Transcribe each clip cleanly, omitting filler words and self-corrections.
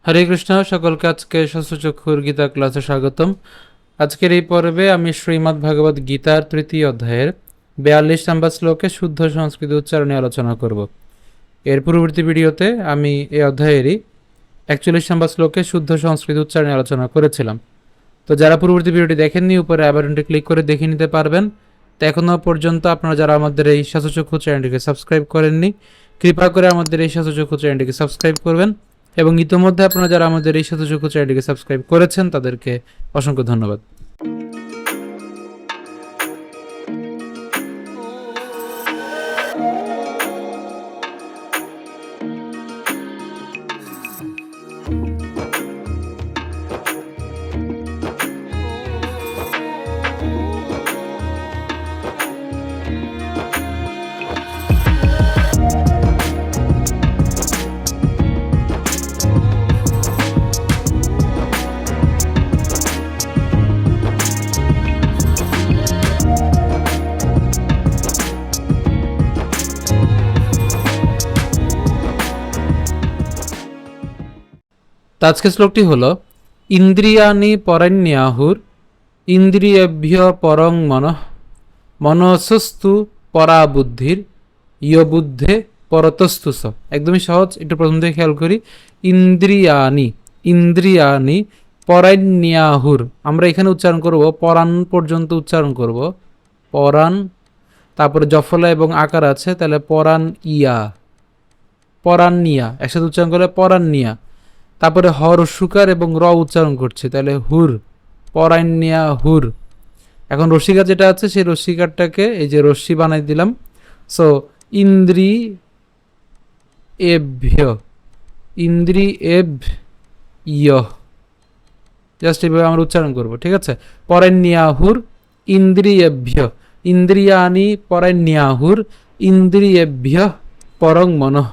হরে কৃষ্ণ, সকলকে আজকে শস্ত্রচক্ষুর গীতা ক্লাসে স্বাগতম। আজকের এই পর্বে আমি শ্রীমদ্ ভাগবত গীতার ৩য় অধ্যায়ের ৪২ নম্বর শ্লোকে শুদ্ধ সংস্কৃত উচ্চারণে আলোচনা করব। এর পূর্ববর্তী ভিডিওতে আমি এই অধ্যায়েরই ৪১ নম্বর শ্লোকে শুদ্ধ সংস্কৃত উচ্চারণে আলোচনা করেছিলাম। তো যারা পূর্ববর্তী ভিডিওটি দেখেননি, উপরে আই বাটনটি ক্লিক করে দেখে নিতে পারবেন। তো এখনও পর্যন্ত আপনারা যারা আমাদের এই শস্ত্রচক্ষু চ্যানেলটিকে সাবস্ক্রাইব করেননি, কৃপা করে আমাদের এই শস্ত্রচক্ষু চ্যানেলটিকে সাবস্ক্রাইব করবেন। এবং ইতোমধ্যে আপনারা যারা আমাদের এই শতযোগ্য চ্যানেলটিকে সাবস্ক্রাইব করেছেন তাদেরকে অসংখ্য ধন্যবাদ। আজকের শ্লোকটি হল ইন্দ্রিয়াণি পরাণ্যাহুর ইন্দ্রিয়েভ্য পরং মনঃ মনসস্তু পরা বুদ্ধির ইয়বুদ্ধে পরতস্তু স। একদমই সহজ, একটু প্রথম থেকে খেয়াল করি। ইন্দ্রিয়াণি পরাণ্যাহুর, আমরা এখানে উচ্চারণ করব পরাণ পর্যন্ত উচ্চারণ করব। পরাণ, তারপরে জফলা এবং আকার আছে, তাহলে পরান্নিয়া একসাথে উচ্চারণ করলে পরান্নিয়া। তারপরে হ রস্যুকার এবং র উচ্চারণ করছে, তাহলে হুর, পরান্যা হুর। এখন রস্যিকার যেটা আছে সেই রস্যিকারটাকে এই যে রশ্মি বানাই দিলাম। সো ইন্দ্রিয়েভ্য জাস্ট এইভাবে আমরা উচ্চারণ করব, ঠিক আছে? পরান্যাহুর ইন্দ্রিয়েভ্য, ইন্দ্রিয়াণি পরান্যাহুর ইন্দ্রিয়েভ্য পরং মনঃ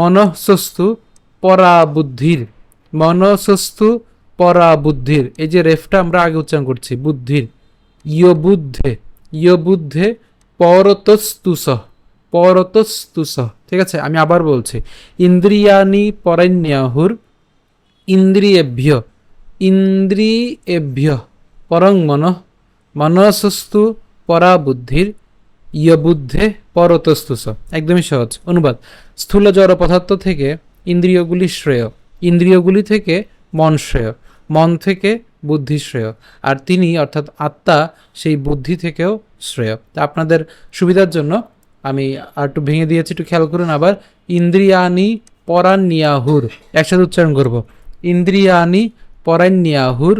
মনঃসস্তু পরাবুদ্ধির, মনসস্তু পরাবুদ্ধির। এই যে রেফটা আমরা আগে উচ্চারণ করছি বুদ্ধির, ইয়বুদ্ধে পরতস্তুস। ঠিক আছে, আমি আবার বলছি। ইন্দ্রিয়াণি পরাণ্যাহুর ইন্দ্রিয়েভ্য পরং মনঃ মনসস্তু পরাবুদ্ধির ইয়বুদ্ধে পরতস্তুস। একদমই সহজ অনুবাদ। স্থূল জড় পদার্থ থেকে ইন্দ্রিয়গুলি শ্রেয়, ইন্দ্রিয়গুলি থেকে মন শ্রেয়, মন থেকে বুদ্ধি শ্রেয়, আর তিনি অর্থাৎ আত্মা সেই বুদ্ধি থেকেও শ্রেয়। তা আপনাদের সুবিধার জন্য আমি আর একটু ভেঙে দিয়েছি, একটু খেয়াল করুন আবার। ইন্দ্রিয়াণি পরাণ্যাহুর, একসাথে উচ্চারণ করব। ইন্দ্রিয়াণি পরাণ্যাহুর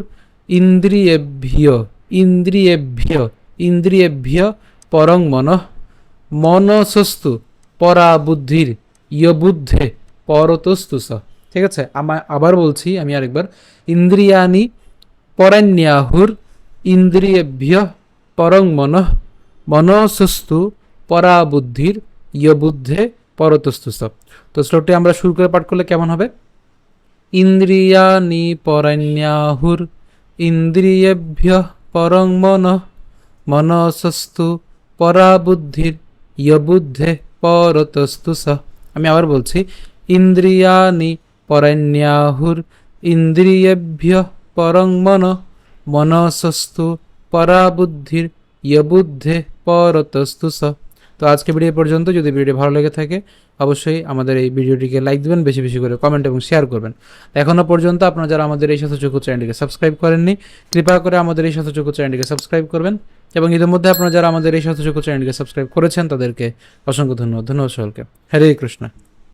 ইন্দ্রিয়েভ্য পরং মনঃ মনসস্তু পরাবুদ্ধির ইয়বুদ্ধে পরতস্তুস। ঠিক আছে, আবার বলছি আমি আরেকবার। ইন্দ্রিয়াণি পরাণ্যাহুর ইন্দ্রিয়েভ্য পরং মনঃ মনসস্তু পরাবুদ্ধির ইয়বুদ্ধে পরতস্তুস। তো শ্লোকটি আমরা শুরু করে পাঠ করলে কেমন হবে? ইন্দ্রিয়াণি পরাণ্যাহুর ইন্দ্রিয়েভ্য পরং মনঃ মনসস্তু পরাবুদ্ধির ইয়বুদ্ধে পরতস্তুস। আমি আবার বলছি। ইন্দ্রিয়াণি পরাণ্যাহুর ইন্দ্রিয়েভ্য পরং মনঃ মনসস্তু পরাবুদ্ধির ইয়বুদ্ধে পরতস্তুস। তো আজকে ভিডিও পর্যন্ত। যদি ভিডিও ভালো লেগে থাকে অবশ্যই আমাদের এই ভিডিওটিকে লাইক দেবেন, বেশি বেশি করে কমেন্ট এবং শেয়ার করবেন। এখনও পর্যন্ত আপনারা যারা আমাদের এই শতচক্ষু চ্যানেলটিকে সাবস্ক্রাইব করেননি, কৃপা করে আমাদের এই শতচক্ষু চ্যানেলটিকে সাবস্ক্রাইব করবেন। এবং ইতিমধ্যে আপনারা যারা আমাদের এই শতচক্ষু চ্যানেলটিকে সাবস্ক্রাইব করেছেন তাদেরকে অসংখ্য ধন্যবাদ। সকলকে হরে কৃষ্ণ।